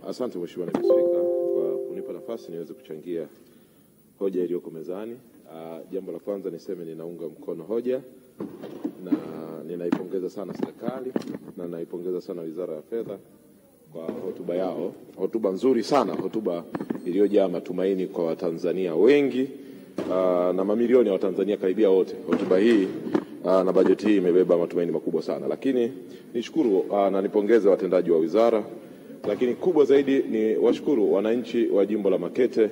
Asante Mheshimiwa Naibu Spika kwa kunipa nafasi niweze kuchangia hoja iliyoko mezani. Jambo la kwanza niseme ninaunga mkono hoja na ninaipongeza sana serikali na naipongeza sana Wizara ya Fedha kwa hotuba yao. Hotuba nzuri sana, hotuba iliyojaa matumaini kwa Watanzania wengi na mamilioni ya Watanzania karibia wote. Hotuba hii na bajeti hii imebeba matumaini makubwa sana. Lakini nishukuru na nipongeze watendaji wa wizara. Lakini kubwa zaidi ni washukuru wananchi wa jimbo la Makete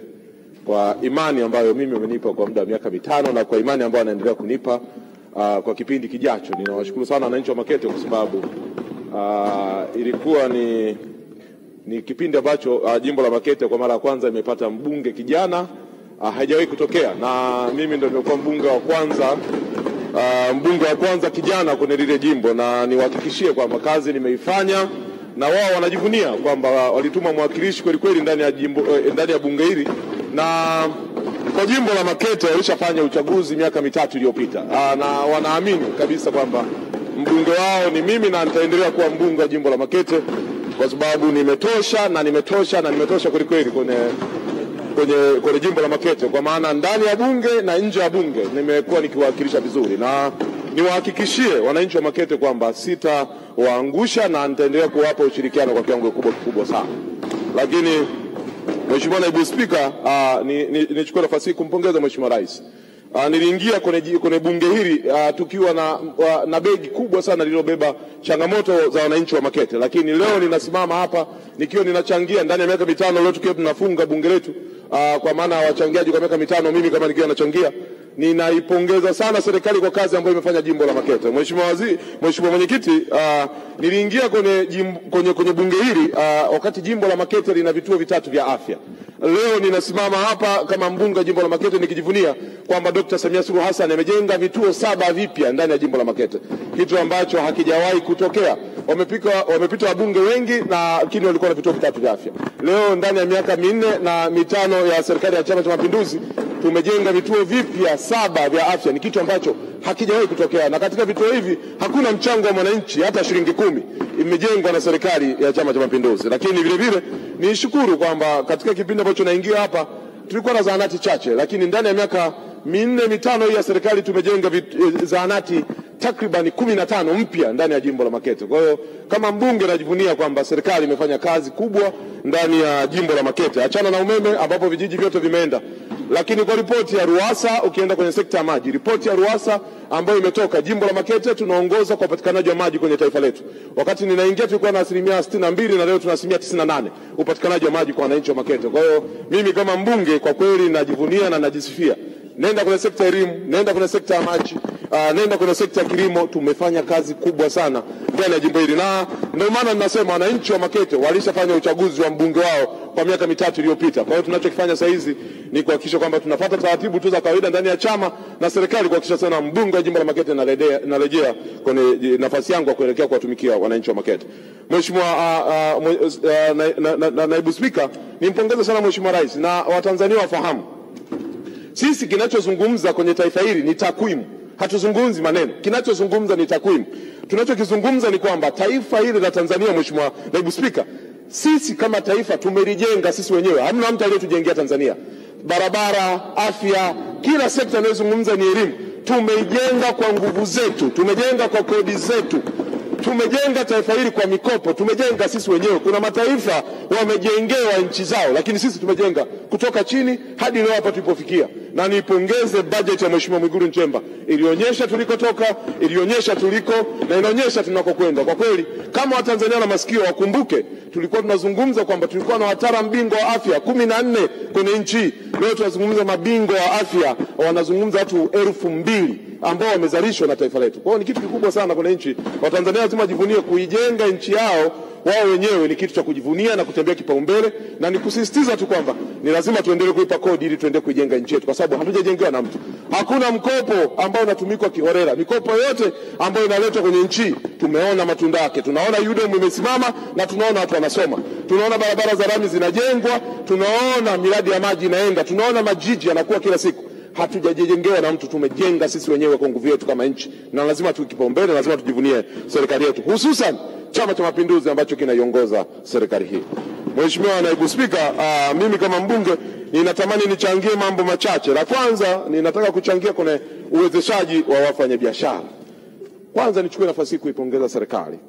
kwa imani ambayo mimi wamenipa kwa muda wa miaka 5 na kwa imani ambayo wanaendelea kunipa kwa kipindi kijacho. Ninawashukuru sana wananchi wa Makete kwa sababu ilikuwa ni kipindi ambacho jimbo la Makete kwa mara ya kwanza imepata mbunge kijana, haijawahi kutokea, na mimi ndio nimekuwa mbunge wa kwanza kijana kwenye lile jimbo, na niwahakikishie kwamba kazi nimeifanya na wao wanajivunia kwamba walituma mwakilishi kweli kweli ndani ya bunge hili, na kwa jimbo la Makete walishafanya uchaguzi miaka 3 iliyopita, na wanaamini kabisa kwamba mbunge wao ni mimi na nitaendelea kuwa mbunge wa jimbo la Makete kwa sababu nimetosha kweli kweli kwenye jimbo la Makete, kwa maana ndani ya bunge na nje ya bunge nimekuwa nikiwakilisha vizuri, na niwahakikishie wananchi wa Makete kwamba sitawaangusha na nitaendelea kuwapa ushirikiano kwa kiwango kikubwa sana. Lakini Mheshimiwa Naibu Spika, nichukue nafasi hii kumpongeza Mheshimiwa Rais. Niliingia kwenye bunge hili tukiwa na begi kubwa sana lililobeba changamoto za wananchi wa Makete, lakini leo ninasimama hapa nikiwa ninachangia ndani ya miaka 5 leo tukiwa tunafunga bunge letu, kwa maana wachangiaji kwa miaka 5 mimi kama nikiwa nachangia. Ninaipongeza sana serikali kwa kazi ambayo imefanya jimbo la Makete. Mheshimiwa Mwenyekiti, niliingia kwenye bunge hili wakati jimbo la Makete lina vituo 3 vya afya. Leo ninasimama hapa kama mbunge wa jimbo la Makete nikijivunia kwamba Dr. Samia Suluhu Hassan amejenga vituo 7 vipya ndani ya jimbo la Makete, kitu ambacho hakijawahi kutokea. Wamepita wabunge wengi lakini walikuwa na vituo 3 vya afya. Leo ndani ya miaka 4 na 5 ya serikali ya Chama cha Mapinduzi tumejenga vituo vipya 7 vya afya, ni kitu ambacho hakijawahi kutokea, na katika vituo hivi hakuna mchango wa mwananchi, hata shilingi 10 imejengwa na serikali ya Chama cha Mapinduzi. Lakini vile vile nishukuru kwamba katika kipindi ambacho naingia hapa tulikuwa na zahanati chache, lakini ndani ya miaka 4-5 hii ya serikali tumejenga zahanati takriban 15 mpya ndani ya jimbo la Makete. Kwa hiyo kama mbunge najivunia kwamba serikali imefanya kazi kubwa ndani ya jimbo la Makete. Achana na umeme ambapo vijiji vyote vimeenda. Lakini kwa ripoti ya Ruwasa, ukienda kwenye sekta ya maji, ripoti ya Ruwasa ambayo imetoka, jimbo la Makete tunaongoza kwa upatikanaji wa maji kwenye taifa letu. Wakati ninaingia tulikuwa na 62% na leo tuna 98% upatikanaji wa maji kwa wananchi wa Makete. Kwa hiyo mimi kama mbunge kwa kweli najivunia na najisifia. Nenda kwenye sekta ya elimu, nenda kwenye sekta ya maji, nenda kwenye sekta ya kilimo, tumefanya kazi kubwa sana ndani ya jimbo hili. Na ndio maana ninasema wananchi wa Makete walishafanya uchaguzi wa mbunge wao kwa miaka 3 iliyopita. Kwa hiyo tunachokifanya sasa hizi ni kuhakikisha kwamba tunafuata taratibu tu za kawaida ndani ya chama na serikali kuhakikisha sana mbunge wa jimbo la Makete narejea kwenye nafasi yangu ya kuelekea kuwatumikia wananchi wa Makete. Mheshimiwa Naibu Spika, nimpongeze sana Mheshimiwa Rais, na Watanzania wafahamu sisi kinachozungumza kwenye taifa hili ni takwimu. Hatuzungumzi maneno. Kinachozungumza ni takwimu. Tunachokizungumza ni kwamba taifa hili la Tanzania, Mheshimiwa Naibu Spika, sisi kama taifa tumelijenga sisi wenyewe. Hamna mtu aliyetujengea Tanzania. Barabara, afya, kila sekta inayozungumza ni elimu. Tumeijenga kwa nguvu zetu, tumejenga kwa kodi zetu. Tumejenga taifa hili kwa mikopo, tumejenga sisi wenyewe. Kuna mataifa wamejengewa nchi zao, lakini sisi tumejenga kutoka chini hadi leo hapa tulipofikia. Na nipongeze bajeti ya Mheshimiwa Mwigulu Nchemba. Ilionyesha tulikotoka, ilionyesha tuliko, na inaonyesha tunakokwenda. Kwa kweli kama Watanzania na masikio wakumbuke, tulikuwa tunazungumza kwamba tulikuwa na wataalamu bingwa wa afya 14 kwenye nchi. Leo tunazungumza mabingwa wa afya wanazungumza watu 2000 ambao wamezalishwa na taifa letu. Kwa hiyo ni kitu kikubwa sana kwenye nchi. Watanzania lazima wajivunie kuijenga nchi yao wao wenyewe, ni kitu cha kujivunia na kutembea kipaumbele, na nikusisitiza tu kwamba ni lazima tuendelee kuipa kodi ili tuendelee kuijenga nchi yetu, kwa sababu hatujajengewa na mtu. Hakuna mkopo ambao unatumikwa kiholela. Mikopo yote ambayo inaletwa kwenye nchi tumeona matunda yake. Tunaona UDOM imesimama na tunaona watu wanasoma. Tunaona barabara za lami zinajengwa, tunaona miradi ya maji inaenda, tunaona majiji yanakuwa kila siku. Hatujajengewa na mtu, tumejenga sisi wenyewe kwa nguvu yetu kama nchi, na lazima tukipaumbele, lazima tujivunie serikali yetu, hususan Chama cha Mapinduzi ambacho kinaiongoza serikali hii. Mheshimiwa Naibu Spika, mimi kama mbunge ninatamani nichangie mambo machache. La kwanza ninataka kuchangia kwenye uwezeshaji wa wafanyabiashara. Kwanza nichukue nafasi hii kuipongeza serikali.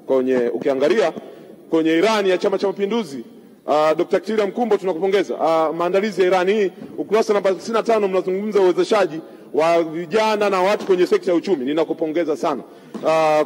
Ukiangalia kwenye Irani ya Chama cha Mapinduzi, Dr. Kitila Mkumbo tunakupongeza. Maandalizi ya Irani hii, ukurasa namba 65 mnazungumza uwezeshaji wa vijana na watu kwenye sekta ya uchumi. Ninakupongeza sana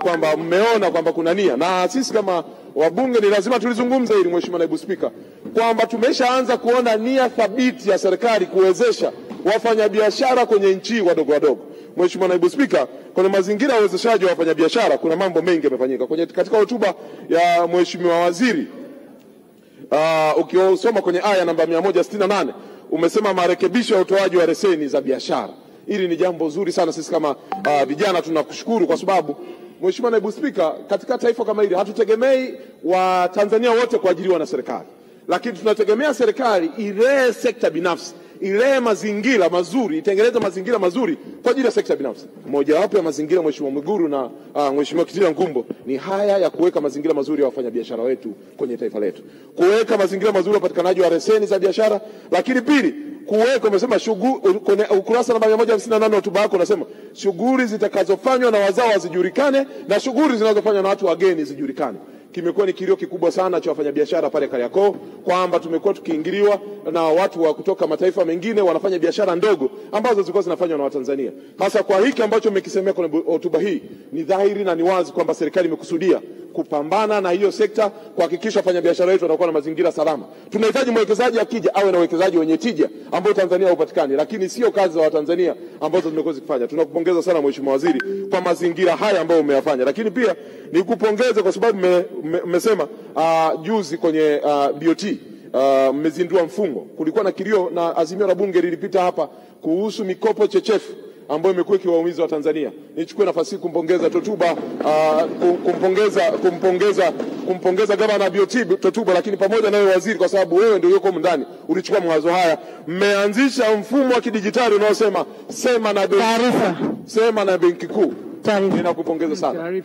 kwamba mmeona kwamba kuna nia, na sisi kama wabunge ni lazima tulizungumza hili, Mheshimiwa Naibu Spika, kwamba tumeshaanza kuona nia thabiti ya serikali kuwezesha wafanyabiashara kwenye nchi wadogo wadogo. Mheshimiwa Naibu Spika, kwenye mazingira ya uwezeshaji wa wafanyabiashara kuna mambo mengi yamefanyika. Katika hotuba ya Mheshimiwa Waziri, ukiosoma kwenye aya namba 168 umesema marekebisho ya utoaji wa leseni za biashara. Hili ni jambo zuri sana, sisi kama vijana tunakushukuru, kwa sababu Mheshimiwa Naibu Spika, katika taifa kama hili hatutegemei wa Tanzania wote kuajiriwa na serikali, lakini tunategemea serikali ilee sekta binafsi, ilee mazingira mazuri, itengeneze mazingira mazuri kwa ajili ya sekta binafsi. Mojawapo ya mazingira, Mheshimiwa Mwigulu na Mheshimiwa Kitila Mkumbo, ni haya ya kuweka mazingira mazuri ya wafanyabiashara wetu kwenye taifa letu, kuweka mazingira mazuri ya upatikanaji wa leseni za biashara. Lakini pili, kuweka, umesema shughuli kwenye ukurasa namba 158 hotuba yako unasema shughuli zitakazofanywa na wazawa zijulikane na shughuli zinazofanywa na watu wageni zijulikane. Kimekuwa ni kilio kikubwa sana cha wafanyabiashara pale Kariakoo kwamba tumekuwa tukiingiliwa na watu wa kutoka mataifa mengine wanafanya biashara ndogo ambazo zilikuwa zinafanywa na Watanzania. Hasa kwa hiki ambacho mmekisemea kwenye hotuba hii, ni dhahiri na ni wazi kwamba serikali imekusudia kupambana na hiyo sekta, kuhakikisha wafanyabiashara wetu wanakuwa na mazingira salama. Tunahitaji mwekezaji akija awe na uwekezaji wenye tija ambao Tanzania haupatikani, lakini sio kazi za Watanzania ambazo tumekuwa zikifanya. Tunakupongeza sana Mheshimiwa Waziri kwa mazingira haya ambayo umeyafanya, lakini pia nikupongeze kwa sababu mmesema juzi kwenye BOT mmezindua mfumo. Kulikuwa na kilio na azimio la bunge lilipita hapa kuhusu mikopo chechefu ambayo imekuwa ikiwaumiza wa Tanzania. Nichukue nafasi hii kumpongeza Totuba, kumpongeza gavana BOT Totuba, lakini pamoja na wewe waziri, kwa sababu wewe ndio yuko ndani ulichukua mawazo haya. Mmeanzisha mfumo wa kidijitali unaosema sema na benki kuu. Ninakupongeza sana.